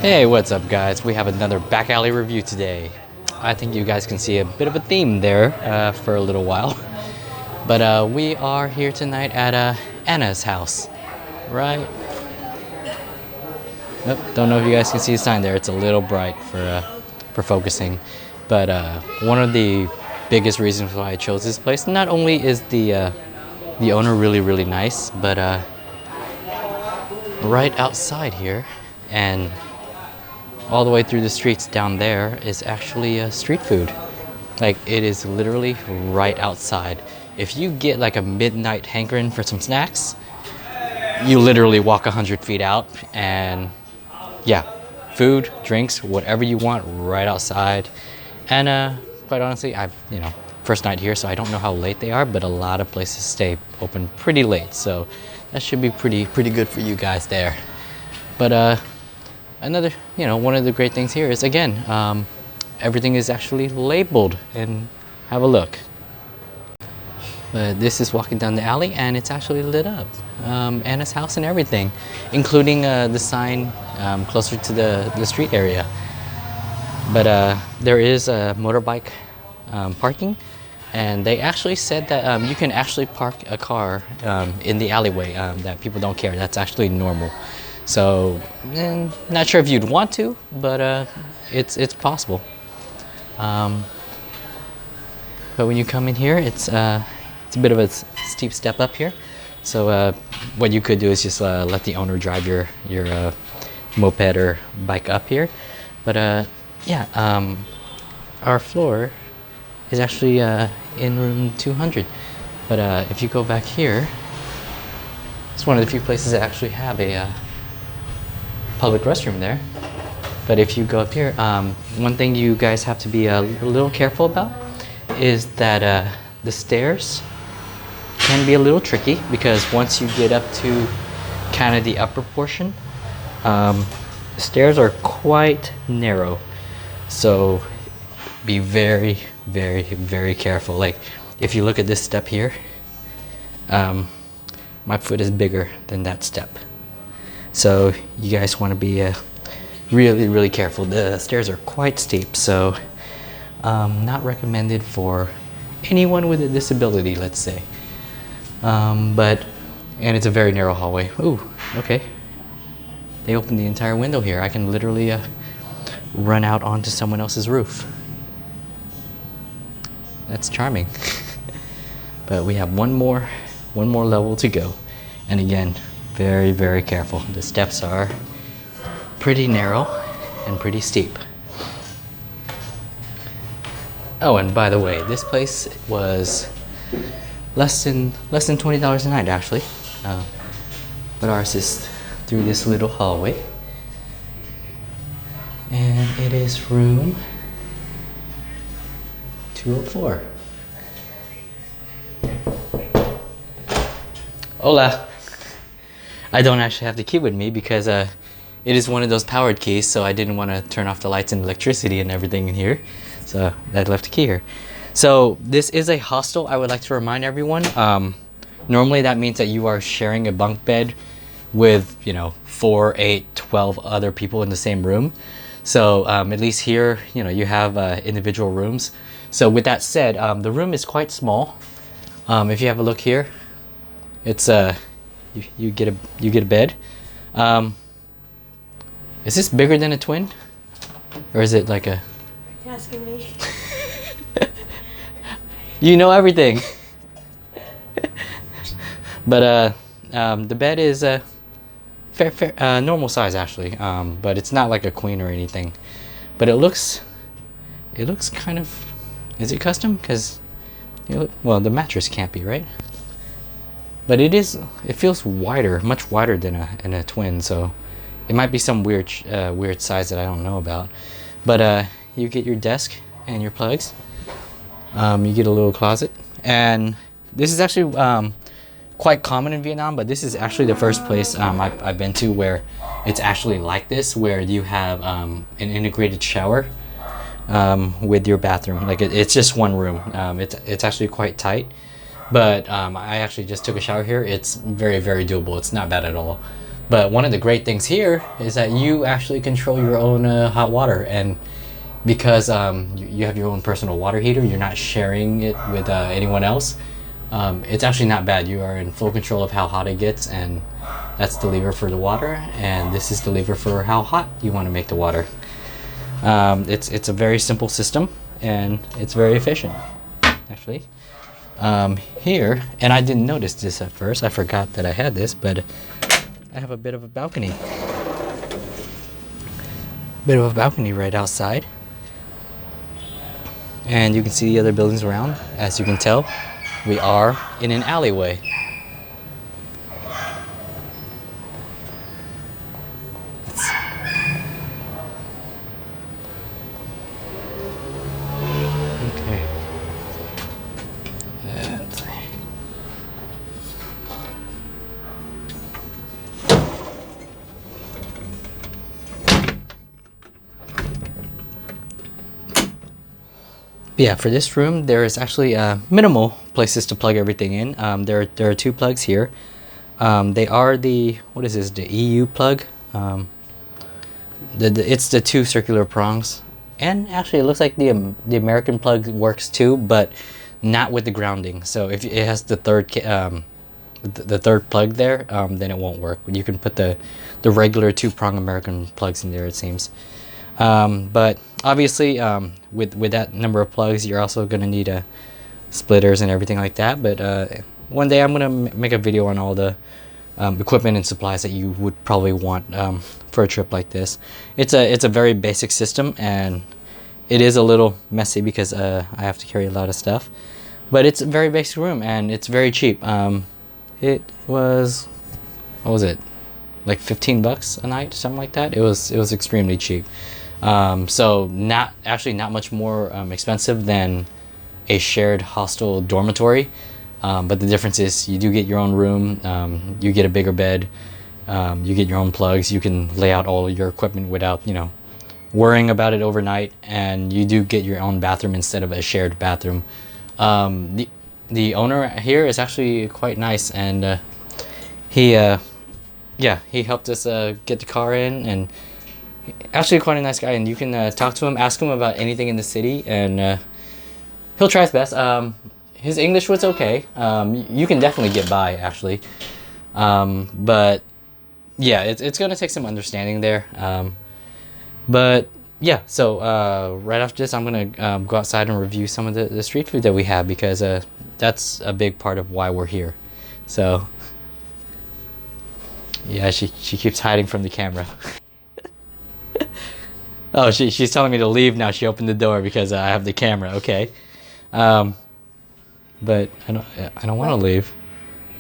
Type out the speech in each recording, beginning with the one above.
Hey, what's up guys? We have another back alley review today. I think you guys can see a bit of a theme there for a little while. But we are here tonight at Anna's house, right? Nope, don't know if you guys can see the sign there. It's a little bright for focusing. But one of the biggest reasons why I chose this place, not only is the owner really nice, but right outside here and all the way through the streets down there is actually street food. Like, it is literally right outside. If you get like a midnight hankering for some snacks, you literally walk 100 feet out and yeah, food, drinks, whatever you want right outside. And quite honestly, first night here, so I don't know how late they are, but a lot of places stay open pretty late, so that should be pretty good for you guys there. But another, one of the great things here is, again, everything is actually labeled, and have a look. But this is walking down the alley and it's actually lit up. Anna's house and everything, including the sign closer to the street area. But there is a motorbike parking, and they actually said that you can actually park a car in the alleyway, that people don't care. That's actually normal. So, not sure if you'd want to, but it's possible. But when you come in here, it's a bit of a steep step up here. So what you could do is just let the owner drive your moped or bike up here. But yeah, our floor is actually in room 200. But if you go back here, it's one of the few places that actually have a public restroom there. But if you go up here, one thing you guys have to be a little careful about is that the stairs can be a little tricky, because once you get up to kind of the upper portion, the stairs are quite narrow. So be very careful. Like, if you look at this step here, my foot is bigger than that step. So you guys want to be really careful. The stairs are quite steep, so not recommended for anyone with a disability, let's say. And it's a very narrow hallway. Ooh, okay. They opened the entire window here. I can literally run out onto someone else's roof. That's charming. But we have one more level to go. And again, very careful. The steps are pretty narrow and pretty steep. Oh, and by the way, this place was less than $20 a night, actually. But ours is through this little hallway, and it is room 204. Hola. I don't actually have the key with me because it is one of those powered keys, so I didn't want to turn off the lights and electricity and everything in here, so I left the key here. So this is a hostel. I would like to remind everyone, normally that means that you are sharing a bunk bed with 4, 8, 12 other people in the same room. So at least here, you have individual rooms. So with that said, the room is quite small. If you have a look here, it's you get a bed. Is this bigger than a twin, or is it like a? You're asking me. You know everything. But the bed is fair, normal size actually. But it's not like a queen or anything. But it looks kind of. Is it custom? Because well, the mattress can't be, right? But it is. It feels wider, much wider than a twin. So it might be some weird size that I don't know about. But you get your desk and your plugs. You get a little closet, and this is actually quite common in Vietnam, but this is actually the first place I've been to where it's actually like this, where you have an integrated shower with your bathroom. Like it's just one room. It's actually quite tight, but I actually just took a shower here. It's very doable. It's not bad at all. But one of the great things here is that you actually control your own hot water, and because you have your own personal water heater, you're not sharing it with anyone else. It's actually not bad. You are in full control of how hot it gets, and that's the lever for the water, and this is the lever for how hot you want to make the water. It's a very simple system, and it's very efficient, actually. Here, and I didn't notice this at first. I forgot that I had this, but I have a bit of a balcony. Bit of a balcony right outside. And you can see the other buildings around. As you can tell, we are in an alleyway. Okay. Yeah, for this room, there is actually minimal places to plug everything in. There are two plugs here. They are the, what is this, the EU plug? It's the two circular prongs. And actually, it looks like the American plug works too, but not with the grounding. So if it has the third plug there, then it won't work. You can put the regular two-prong American plugs in there, it seems. But obviously, with that number of plugs, you're also going to need splitters and everything like that. But one day I'm going to make a video on all the equipment and supplies that you would probably want for a trip like this. It's a very basic system, and it is a little messy because I have to carry a lot of stuff. But it's a very basic room, and it's very cheap. It was, what was it? Like $15 a night, something like that. It was extremely cheap. So not much more expensive than a shared hostel dormitory, but the difference is you do get your own room, you get a bigger bed, you get your own plugs, you can lay out all of your equipment without worrying about it overnight, and you do get your own bathroom instead of a shared bathroom. The owner here is actually quite nice, and he helped us get the car in, and actually quite a nice guy, and you can talk to him, ask him about anything in the city, and he'll try his best. His English was okay. You can definitely get by, actually, but yeah, it's gonna take some understanding there. But yeah, so right after this, I'm gonna go outside and review some of the street food that we have, because that's a big part of why we're here. So yeah, she keeps hiding from the camera. Oh, she's telling me to leave now. She opened the door because I have the camera. Okay, but I don't want to leave.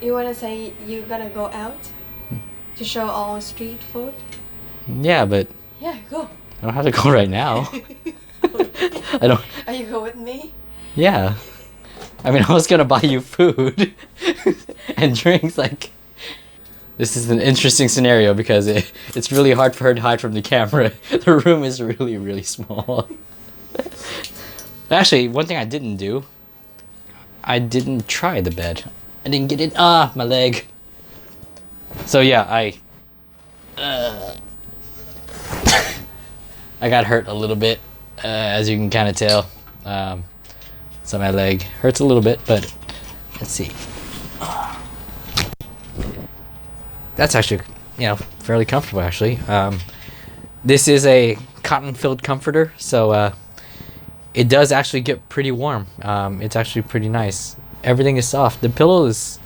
You want to say you're gonna go out to show all street food? Yeah, but Yeah, go. I don't have to go right now. I don't. Are you go with me? Yeah, I mean, I was gonna buy you food and drinks. Like, this is an interesting scenario because it's really hard for her to hide from the camera. The room is really, really small. Actually, one thing I didn't do, I didn't try the bed. I didn't get it. Ah, my leg. So yeah, I got hurt a little bit, as you can kind of tell. So my leg hurts a little bit, but let's see. That's actually, fairly comfortable, actually. This is a cotton-filled comforter, so it does actually get pretty warm. It's actually pretty nice. Everything is soft. The pillow is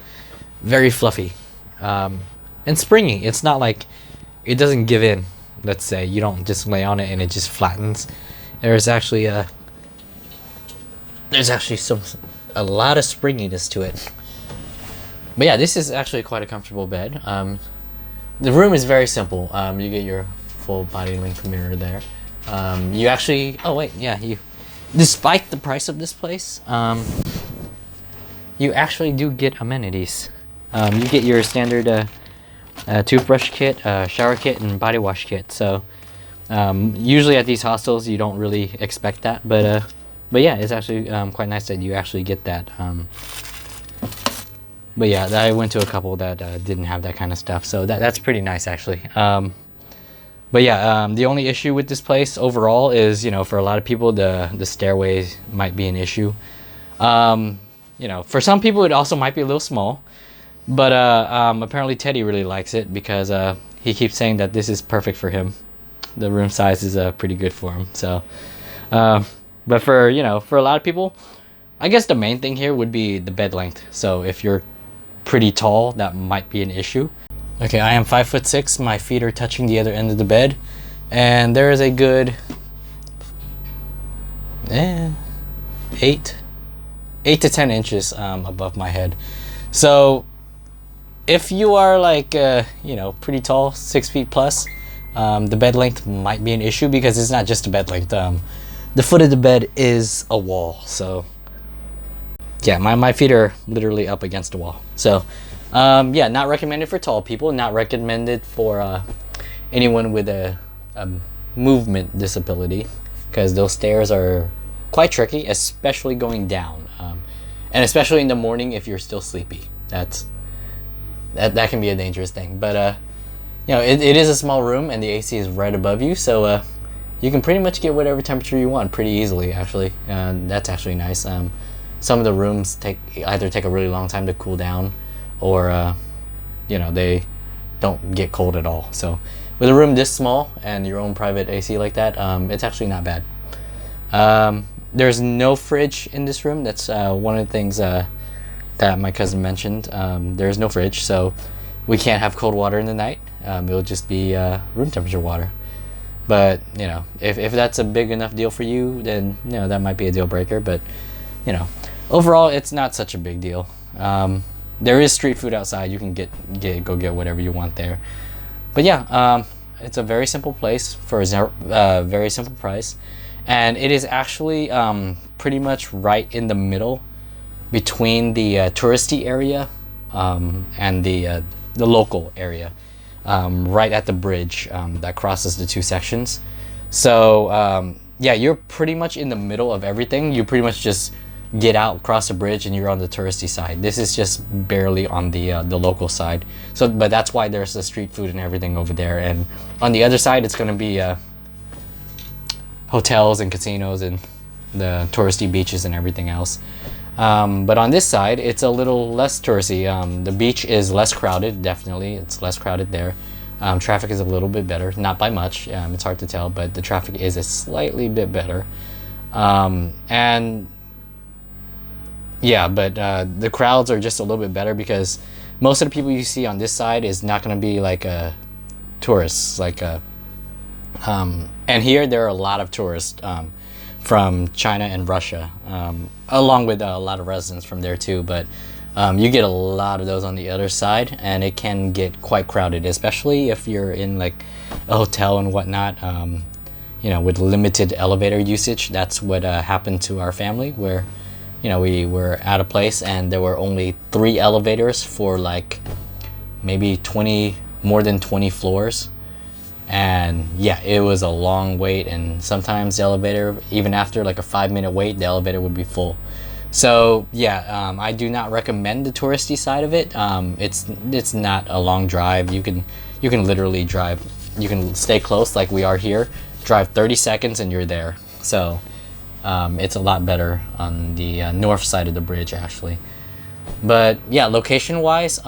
very fluffy and springy. It's not like it doesn't give in. Let's say you don't just lay on it and it just flattens. There's actually a lot of springiness to it. But yeah, this is actually quite a comfortable bed. The room is very simple. You get your full body length mirror there. You actually, despite the price of this place, you actually do get amenities. You get your standard toothbrush kit, shower kit, and body wash kit. So usually at these hostels you don't really expect that, but yeah, it's actually quite nice that you actually get that. But yeah, I went to a couple that didn't have that kind of stuff, so that's pretty nice actually. But yeah, the only issue with this place overall is, you know, for a lot of people, the stairway might be an issue. You know, for some people it also might be a little small, but apparently Teddy really likes it because he keeps saying that this is perfect for him. The room size is pretty good for him. So, but for, you know, for a lot of people, I guess the main thing here would be the bed length. So if you're pretty tall, that might be an issue. Okay, I am 5'6". My feet are touching the other end of the bed, and there is a good 8 to 10 inches above my head. So if you are like you know, pretty tall, 6 feet plus, the bed length might be an issue because it's not just a bed length. The foot of the bed is a wall, so yeah, my feet are literally up against a wall. So yeah, not recommended for tall people, not recommended for anyone with a movement disability, because those stairs are quite tricky, especially going down, and especially in the morning if you're still sleepy. That can be a dangerous thing. But you know, it is a small room and the AC is right above you, so you can pretty much get whatever temperature you want pretty easily actually. That's actually nice. Some of the rooms either take a really long time to cool down, or you know, they don't get cold at all. So with a room this small and your own private AC like that, it's actually not bad. There's no fridge in this room. That's one of the things that my cousin mentioned. There's no fridge, so we can't have cold water in the night. It'll just be room temperature water. But you know, if that's a big enough deal for you, then you know, that might be a deal breaker. But you know, overall, it's not such a big deal. There is street food outside. You can go get whatever you want there. But yeah, it's a very simple place for a very simple price, and it is actually pretty much right in the middle between the touristy area and the local area, right at the bridge that crosses the two sections. So yeah, you're pretty much in the middle of everything. You pretty much just get out, cross the bridge, and you're on the touristy side. This is just barely on the local side. So, but that's why there's the street food and everything over there. And on the other side, it's gonna be hotels and casinos and the touristy beaches and everything else. But on this side, it's a little less touristy. The beach is less crowded, definitely. It's less crowded there. Traffic is a little bit better, not by much. It's hard to tell, but the traffic is a slightly bit better. And yeah, but the crowds are just a little bit better because most of the people you see on this side is not going to be like tourists. And here there are a lot of tourists from China and Russia, along with a lot of residents from there too. But you get a lot of those on the other side, and it can get quite crowded, especially if you're in like a hotel and whatnot. You know, with limited elevator usage. That's what happened to our family, where you know, we were at a place and there were only 3 elevators for like maybe more than 20 floors. And yeah, it was a long wait, and sometimes the elevator, even after like a 5-minute wait, the elevator would be full. So yeah, I do not recommend the touristy side of it. It's not a long drive. You can literally drive, you can stay close like we are here, drive 30 seconds and you're there. So it's a lot better on the north side of the bridge actually. But yeah, location wise,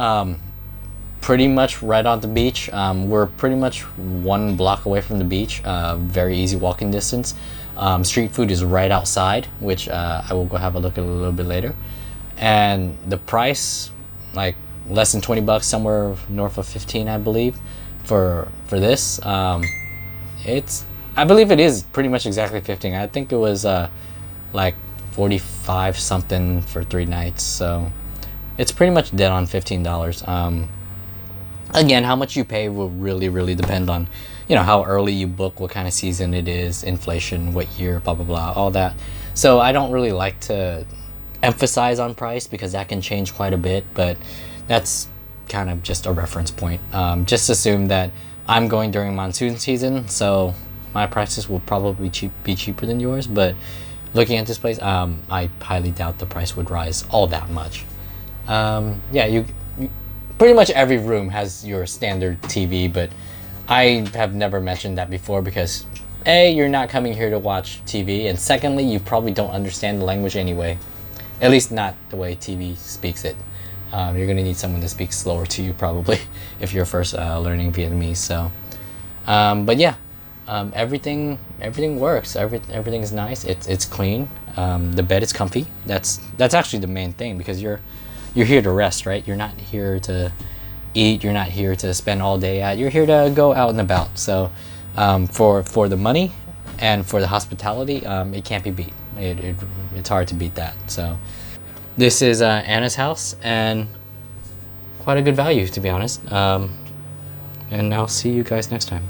pretty much right on the beach. We're pretty much 1 block away from the beach, very easy walking distance. Street food is right outside, which I will go have a look at a little bit later. And the price, like less than 20 bucks, somewhere north of 15 I believe for this. I believe it is pretty much exactly 15. I think it was like 45 something for 3 nights. So it's pretty much dead on $15. Again, how much you pay will really depend on, you know, how early you book, what kind of season it is, inflation, what year, blah blah blah, all that. So I don't really like to emphasize on price because that can change quite a bit, but that's kind of just a reference point. Just assume that I'm going during monsoon season, so my prices will probably be cheaper than yours. But looking at this place, I highly doubt the price would rise all that much. Yeah, you pretty much every room has your standard TV, but I have never mentioned that before because A, you're not coming here to watch TV, and secondly, you probably don't understand the language anyway. At least not the way TV speaks it. You're gonna need someone to speak slower to you probably if you're first learning Vietnamese. So, but yeah, everything works. Everything is nice. It's clean. The bed is comfy. That's actually the main thing because you're here to rest, right? You're not here to eat. You're not here to spend all day out. You're here to go out and about. So, for the money and for the hospitality, it can't be beat. It's hard to beat that. So, this is Anna's house and quite a good value to be honest. And I'll see you guys next time.